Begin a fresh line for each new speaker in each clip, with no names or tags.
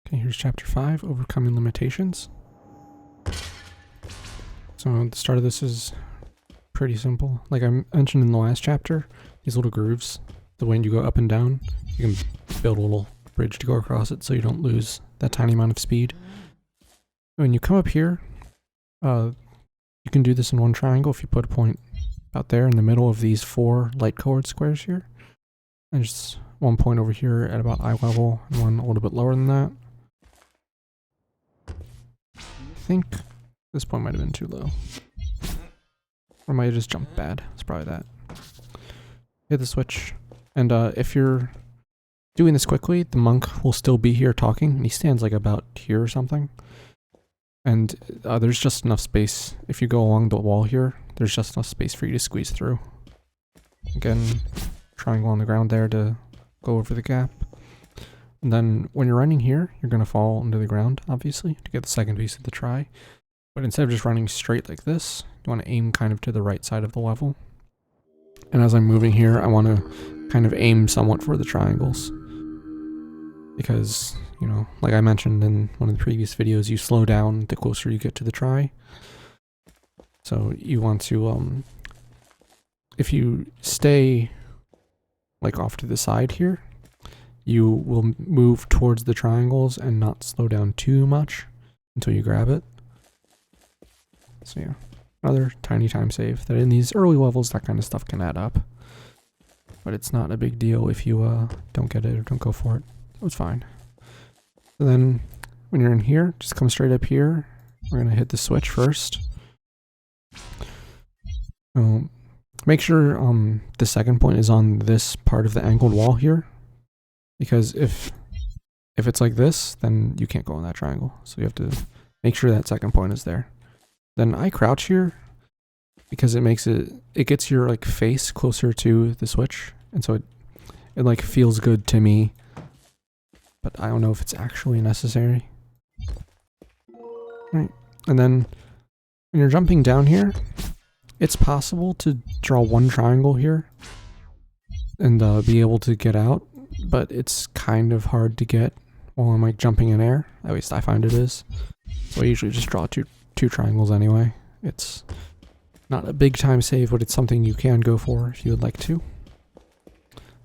Okay, here's chapter 5, Overcoming Limitations. So the start of this is pretty simple. Like I mentioned in the last chapter, these little grooves, the way you go up and down, you can build a little bridge to go across it so you don't lose that tiny amount of speed. When you come up here, you can do this in one triangle if you put a point out there in the middle of these 4 light colored squares here. And just one point over here at about eye level, and one a little bit lower than that. I think this point might have been too low. Or might have just jumped bad. It's probably that. Hit the switch. And if you're doing this quickly, the monk will still be here talking, and he stands like about here or something. And there's just enough space. If you go along the wall here, there's just enough space for you to squeeze through. Again, triangle on the ground there to go over the gap. And then when you're running here, you're going to fall into the ground, obviously, to get the second piece of the try. But instead of just running straight like this, you want to aim kind of to the right side of the level. And as I'm moving here, I want to kind of aim somewhat for the triangles. Because, you know, like I mentioned in one of the previous videos, you slow down the closer you get to the try. So you want to, if you stay like off to the side here, you will move towards the triangles and not slow down too much until you grab it. So yeah, another tiny time save that in these early levels, that kind of stuff can add up. But it's not a big deal if you don't get it or don't go for it. It's fine. So then when you're in here, just come straight up here. We're going to hit the switch first. Make sure the second point is on this part of the angled wall here. Because if it's like this, then you can't go in that triangle. So you have to make sure that second point is there. Then I crouch here because it gets your like face closer to the switch. And so it like feels good to me. But I don't know if it's actually necessary. Right. And then when you're jumping down here, it's possible to draw one triangle here and be able to get out, but it's kind of hard to get while I'm like jumping in air. At least I find it is. So I usually just draw two triangles anyway. It's not a big time save, but it's something you can go for if you would like to.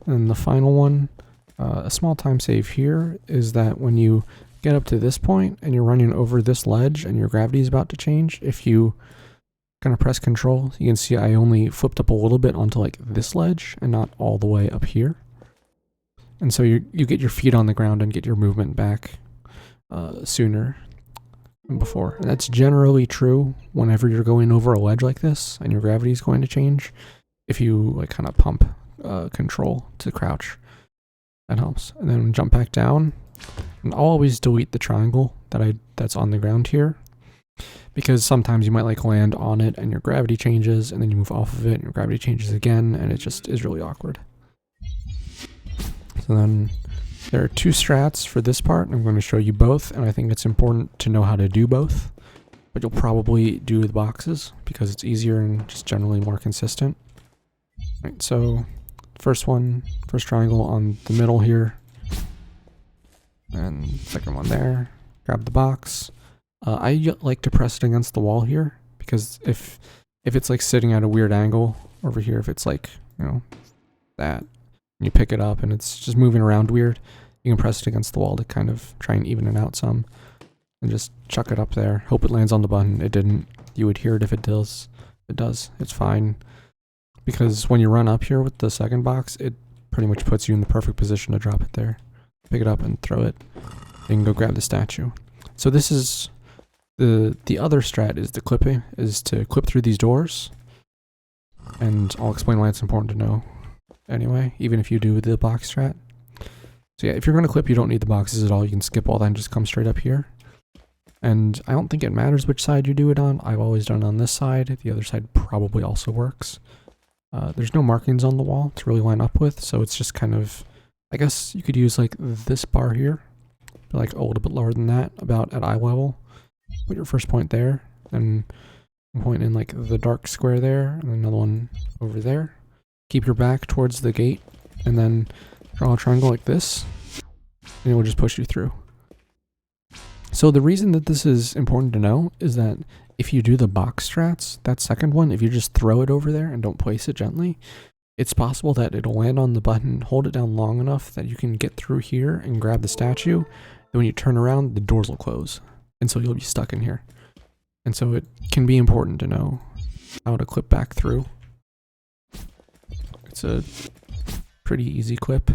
And the final one, a small time save here is that when you get up to this point and you're running over this ledge and your gravity is about to change, if you kind of press control, you can see I only flipped up a little bit onto like this ledge and not all the way up here. And so you get your feet on the ground and get your movement back sooner than before. And that's generally true whenever you're going over a ledge like this and your gravity is going to change. If you like kind of pump control to crouch, that helps. And then jump back down. And I'll always delete the triangle that's on the ground here, because sometimes you might like land on it and your gravity changes, and then you move off of it and your gravity changes again, and it just is really awkward. So then there are 2 strats for this part, and I'm going to show you both, and I think it's important to know how to do both, but you'll probably do the boxes because it's easier and just generally more consistent. Right, so first triangle on the middle here, and second one there. Grab the box. I like to press it against the wall here, because if it's like sitting at a weird angle over here, if it's like, you know, that, and you pick it up and it's just moving around weird, you can press it against the wall to kind of try and even it out some, and just chuck it up there. Hope it lands on the button. It didn't. You would hear it if it does. It does. It's fine. Because when you run up here with the second box, it pretty much puts you in the perfect position to drop it there. Pick it up and throw it. You can go grab the statue. So this is the other strat is to clip through these doors. And I'll explain why it's important to know anyway, even if you do the box strat. So yeah, if you're going to clip, you don't need the boxes at all. You can skip all that and just come straight up here. And I don't think it matters which side you do it on. I've always done it on this side. The other side probably also works. There's no markings on the wall to really line up with, so it's just kind of, I guess you could use like this bar here, like a little bit lower than that, about at eye level. Put your first point there, then point in like the dark square there, and another one over there. Keep your back towards the gate, and then draw a triangle like this, and it will just push you through. So the reason that this is important to know is that if you do the box strats, that second one, if you just throw it over there and don't place it gently, it's possible that it'll land on the button, hold it down long enough that you can get through here and grab the statue. Then when you turn around, the doors will close. And so you'll be stuck in here. And so it can be important to know how to clip back through. It's a pretty easy clip.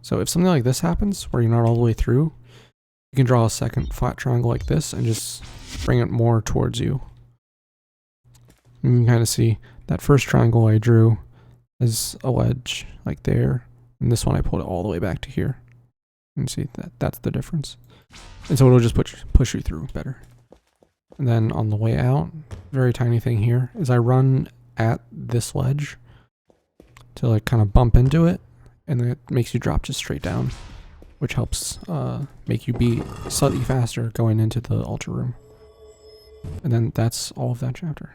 So if something like this happens, where you're not all the way through, you can draw a second flat triangle like this and just bring it more towards you. You can kind of see that first triangle I drew as a wedge, like there. And this one I pulled it all the way back to here. You can see that that's the difference. And so it'll just push you through better. And then on the way out, very tiny thing here, is I run at this ledge to like kind of bump into it, and then it makes you drop just straight down, which helps make you be slightly faster going into the ultra room. And then that's all of that chapter.